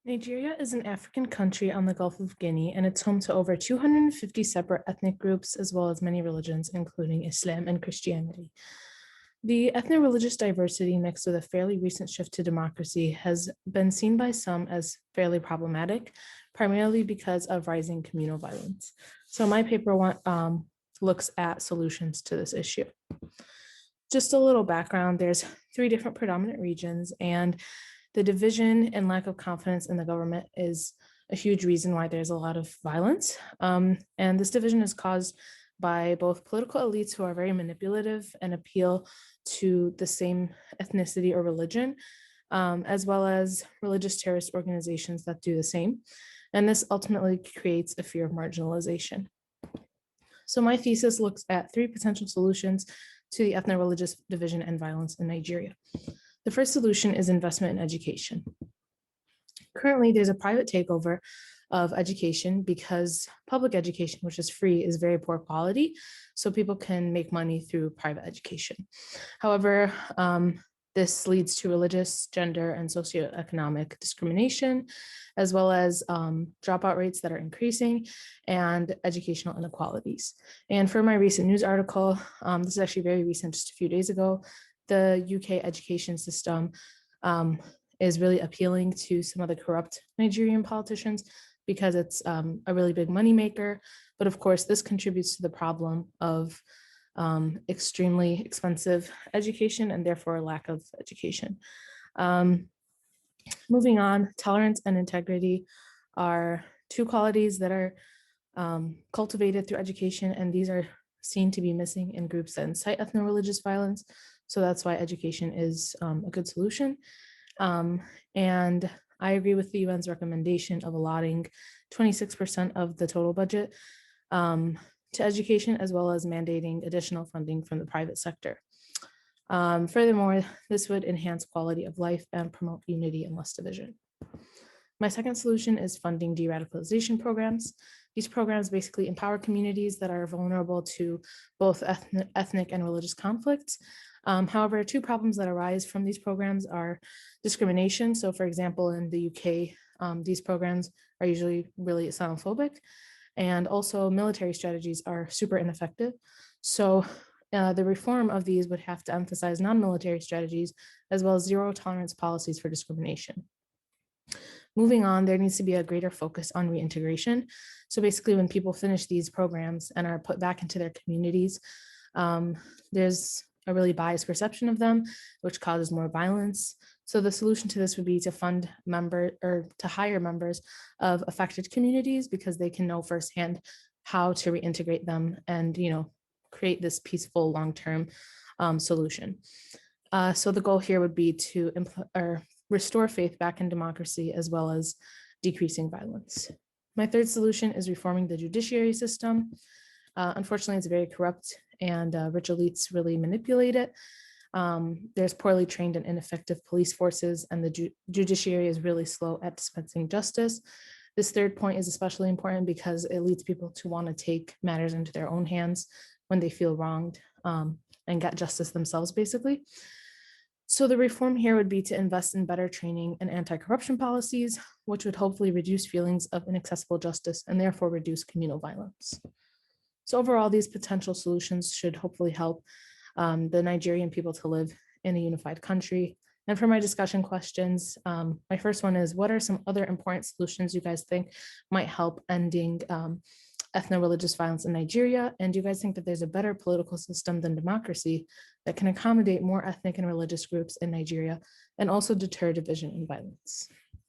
Nigeria is an African country on the Gulf of Guinea, and it's home to over 250 separate ethnic groups, as well as many religions, including Islam and Christianity. The ethno-religious diversity mixed with a fairly recent shift to democracy has been seen by some as fairly problematic, primarily because of rising communal violence. So my looks at solutions to this issue. Just a little background, there's three different predominant regions, and the division and lack of confidence in the government is a huge reason why there's a lot of violence. And this division is caused by both political elites who are very manipulative and appeal to the same ethnicity or religion, as well as religious terrorist organizations that do the same. And this ultimately creates a fear of marginalization. So my thesis looks at three potential solutions to the ethno-religious division and violence in Nigeria. The first solution is investment in education. Currently, there's a private takeover of education because public education, which is free, is very poor quality. So people can make money through private education. However, this leads to religious, gender, and socioeconomic discrimination, as well as dropout rates that are increasing and educational inequalities. And for my recent news article, this is actually very recent, just a few days ago, the UK education system is really appealing to some of the corrupt Nigerian politicians because it's a really big moneymaker. But of course, this contributes to the problem of extremely expensive education and therefore a lack of education. Moving on, tolerance and integrity are two qualities that are cultivated through education, and these are seen to be missing in groups that incite ethno-religious violence. So that's why education is a good solution. And I agree with the UN's recommendation of allotting 26% of the total budget to education, as well as mandating additional funding from the private sector. Furthermore, this would enhance quality of life and promote unity and less division. My second solution is funding de-radicalization programs. These programs basically empower communities that are vulnerable to both ethnic and religious conflicts. However, two problems that arise from these programs are discrimination. So for example, in the UK, these programs are usually really Islamophobic, and also military strategies are super ineffective. So the reform of these would have to emphasize non-military strategies as well as zero tolerance policies for discrimination. Moving on, there needs to be a greater focus on reintegration. So basically, when people finish these programs and are put back into their communities, there's a really biased perception of them, which causes more violence. So the solution to this would be to fund to hire members of affected communities, because they can know firsthand how to reintegrate them and, create this peaceful long-term solution. So the goal here would be to restore faith back in democracy, as well as decreasing violence. My third solution is reforming the judiciary system. Unfortunately, it's very corrupt, and rich elites really manipulate it. There's poorly trained and ineffective police forces, and the judiciary is really slow at dispensing justice. This third point is especially important because it leads people to want to take matters into their own hands when they feel wronged, and get justice themselves, basically. So the reform here would be to invest in better training and anti-corruption policies, which would hopefully reduce feelings of inaccessible justice and therefore reduce communal violence. So overall, these potential solutions should hopefully help the Nigerian people to live in a unified country. And for my discussion questions, my first one is, what are some other important solutions you guys think might help ending ethno-religious violence in Nigeria? And do you guys think that there's a better political system than democracy that can accommodate more ethnic and religious groups in Nigeria and also deter division and violence?